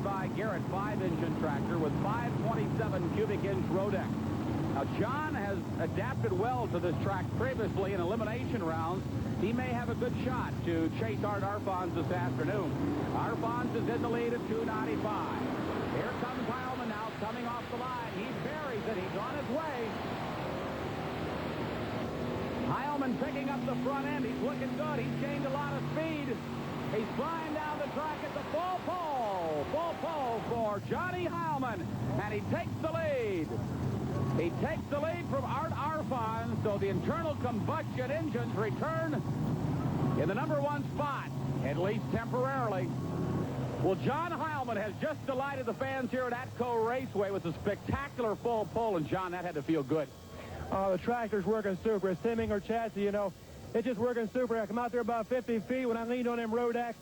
Levi Garret 5-engine tractor with 527 cubic inch Rodex. Now, John has adapted well to this track previously in elimination rounds. He may have a good shot to chase Art Arfons this afternoon. Arfons is in the lead at 295. Here comes Hileman now coming off the line. He buries it. He's on his way. Hileman picking up the front end. He's looking good. He's gained a lot of speed. He's flying down the track at the full pole. Full pole for Johnny Hileman. And he takes the lead. He takes the lead from Art Arfons, so the internal combustion engines return in the #1 spot, at least temporarily. Well, John Hileman has just delighted the fans here at Atco Raceway with a spectacular full pole, and John, that had to feel good. Oh, the tractor's working super. It's Hemming or chassis, you know. It's just working super. I come out there about 50 feet when I leaned on them Rodex.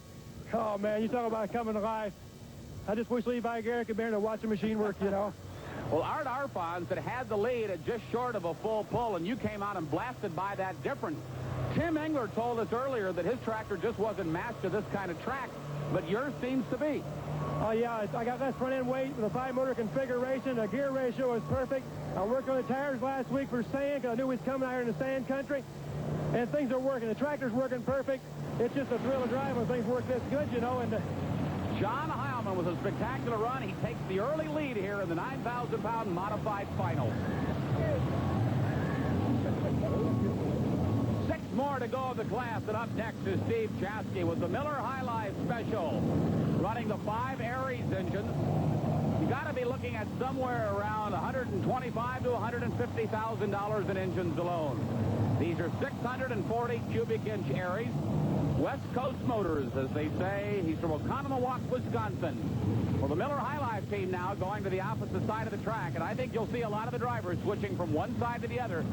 Oh, man, you talk about coming to life. I just wish Levi Garret could be here to watch the machine work, you know. Well, Art Arfons had the lead at just short of a full pull, and you came out and blasted by that difference. Tim Engler told us earlier that his tractor just wasn't matched to this kind of track, but yours seems to be. Oh, yeah, I got less front-end weight with a 5-motor configuration. The gear ratio was perfect. I worked on the tires last week for sand because I knew we was coming out here in the sand country, and things are working. The tractor's working perfect. It's just a thrill of drive when things work this good, you know, and John Hileman with a spectacular run. He takes the early lead here in the 9,000-pound modified final. 6 more to go of the class, and up next is Steve Jaske with the Miller High Life Special, running the 5 Aries engines. You got to be looking at somewhere around $125,000 to $150,000 in engines alone. These are 640 cubic inch Aries. West Coast Motors, as they say. He's from Oconomowoc, Wisconsin. Well, the Miller High Life team now going to the opposite side of the track, and I think you'll see a lot of the drivers switching from one side to the other.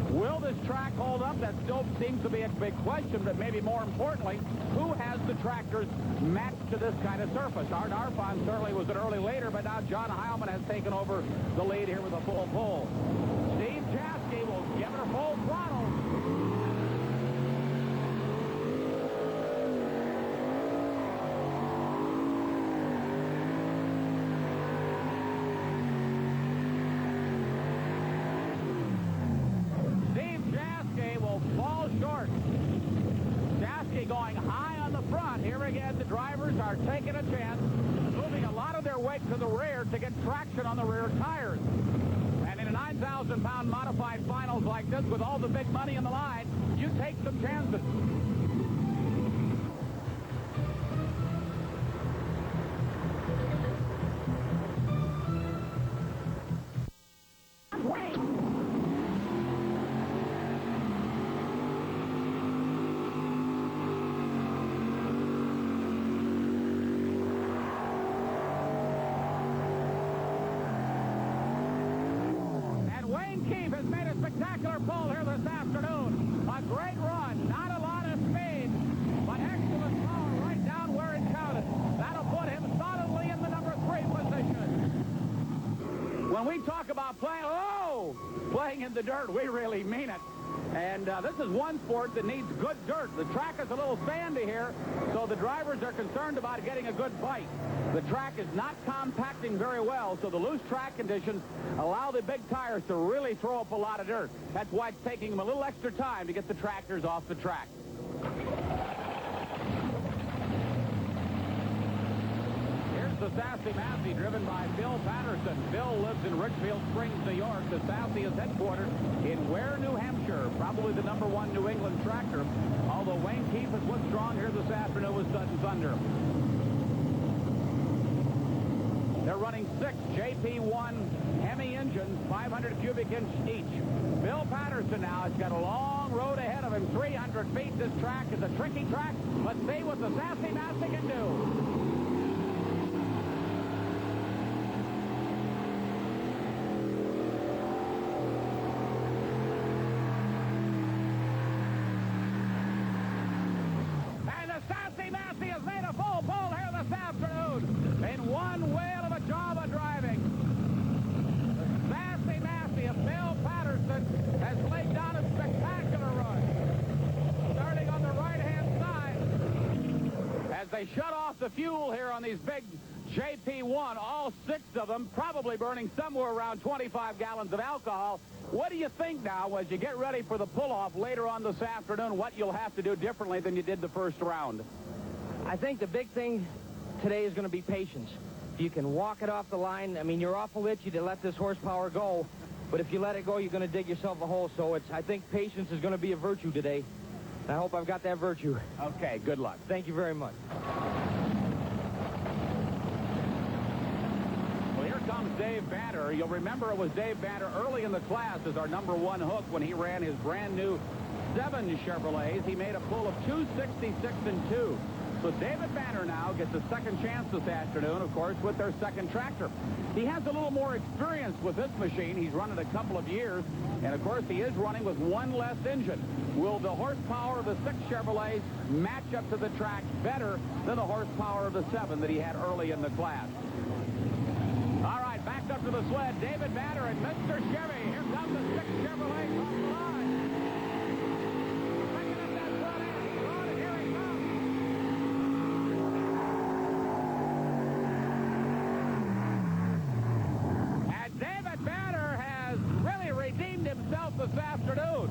Will this track hold up? That still seems to be a big question, but maybe more importantly, who has the tractors matched to this kind of surface? Art Arfons certainly was an early leader, but now John Hileman has taken over the lead here with a full pole. Steve Jaske will give it a full throttle. Going high on the front. Here again, the drivers are taking a chance, moving a lot of their weight to the rear to get traction on the rear tires. And in a 9,000-pound modified finals like this, with all the big money in the line, you take some chances. Keefe has made a spectacular pull here this afternoon. A great run, not a lot of speed, but excellent power right down where it counted. That'll put him solidly in the #3 position. When we talk about playing in the dirt, we really mean it. And this is one sport that needs good dirt. The track is a little sandy here, so the drivers are concerned about getting a good bite. The track is not compacting very well, so the loose track conditions allow the big tires to really throw up a lot of dirt. That's why it's taking them a little extra time to get the tractors off the track. Here's the Sassey Massey, driven by Bill Patterson. Bill lives in Richfield Springs, New York. The Sassey is headquartered in Ware, New Hampshire, probably the #1 New England tractor, although Wayne Keefe has looked strong here this afternoon with Sutton Thunder. They're running 6 JP1 Hemi engines, 500 cubic inch each. Bill Patterson now has got a long road ahead of him, 300 feet. This track is a tricky track. Let's see what the Sassey Massey can do. And the Sassey Massey has made a full pull here this afternoon in one whale of a job of driving. Sassey Massey of Bill Patterson has laid down a spectacular run. Starting on the right-hand side as they shut off the fuel here on these big JP1, all 6 of them, probably burning somewhere around 25 gallons of alcohol. What do you think now, as you get ready for the pull-off later on this afternoon, what you'll have to do differently than you did the first round? I think the big thing today is going to be patience. If you can walk it off the line, I mean, you're awful itchy to let this horsepower go, but if you let it go, you're going to dig yourself a hole. So I think patience is going to be a virtue today. I hope I've got that virtue. Okay, good luck. Thank you very much. Well, here comes Dave Banter. You'll remember it was Dave Banter early in the class as our #1 hook when he ran his brand new 7 Chevrolets. He made a pull of 266 and 2. So David Banter now gets a second chance this afternoon, of course, with their second tractor. He has a little more experience with this machine. He's run it a couple of years, and of course he is running with 1 less engine. Will the horsepower of the 6 Chevrolets match up to the track better than the horsepower of the 7 that he had early in the class? All right, back up to the sled. David Banter and Mr. Chevy. Here comes the 6 Chevrolet off the line. Bringing up that front end. He's on it. Here he comes. And David Banter has really redeemed himself this afternoon.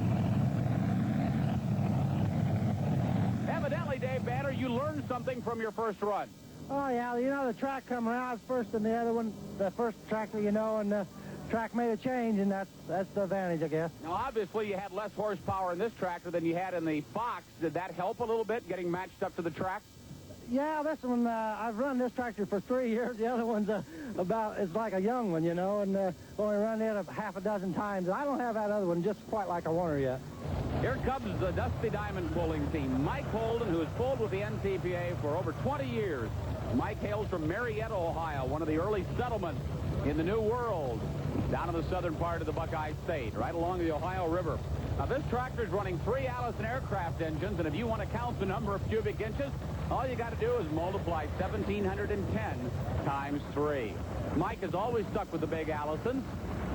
Evidently, Dave Banter, you learned something from your first run. Oh, yeah, you know, the track come around. I was first in the other one, the first tractor, you know, and the track made a change, and that's the advantage, I guess. Now, obviously, you had less horsepower in this tractor than you had in the Fox. Did that help a little bit, getting matched up to the track? Yeah, this one, I've run this tractor for 3 years. The other one's it's like a young one, you know, and only run it half a dozen times. I don't have that other one just quite like I want her yet. Here comes the Dusty Diamond pulling team. Mike Holden, who has pulled with the NTPA for over 20 years. Mike hails from Marietta, Ohio, one of the early settlements in the New World, down in the southern part of the Buckeye State, right along the Ohio River. Now, this tractor is running 3 Allison aircraft engines, and if you want to count the number of cubic inches, all you got to do is multiply 1,710 times 3. Mike has always stuck with the big Allisons.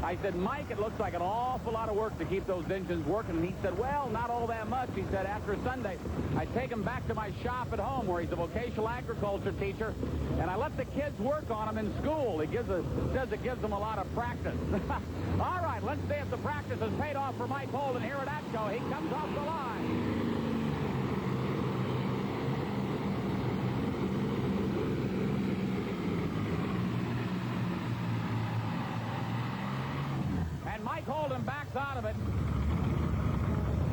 I said, Mike, it looks like an awful lot of work to keep those engines working. And he said, well, not all that much. He said, after Sunday, I take him back to my shop at home where he's a vocational agriculture teacher, and I let the kids work on them in school. He says it gives them a lot of practice. All right, let's see if the practice has paid off for Mike Holden here at Atco. He comes off the line. Mike Holden backs out of it.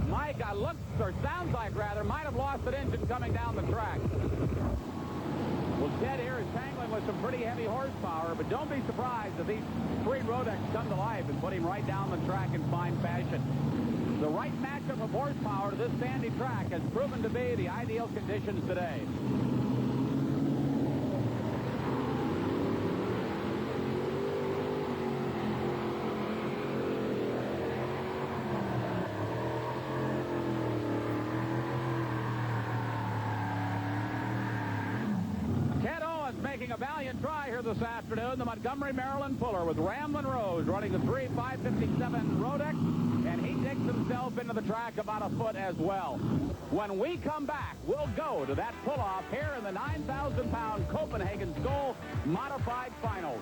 Mike, looks, or sounds like rather, might have lost an engine coming down the track. Well, Ted here is tangling with some pretty heavy horsepower, but don't be surprised if these 3 Rodex come to life and put him right down the track in fine fashion. The right matchup of horsepower to this sandy track has proven to be the ideal conditions today. Making a valiant try here this afternoon, the Montgomery, Maryland puller with Ramlen Rose running the 3 557 Rodex, and he digs himself into the track about a foot as well. When we come back, we'll go to that pull-off here in the 9,000-pound Copenhagen Skull Modified Finals.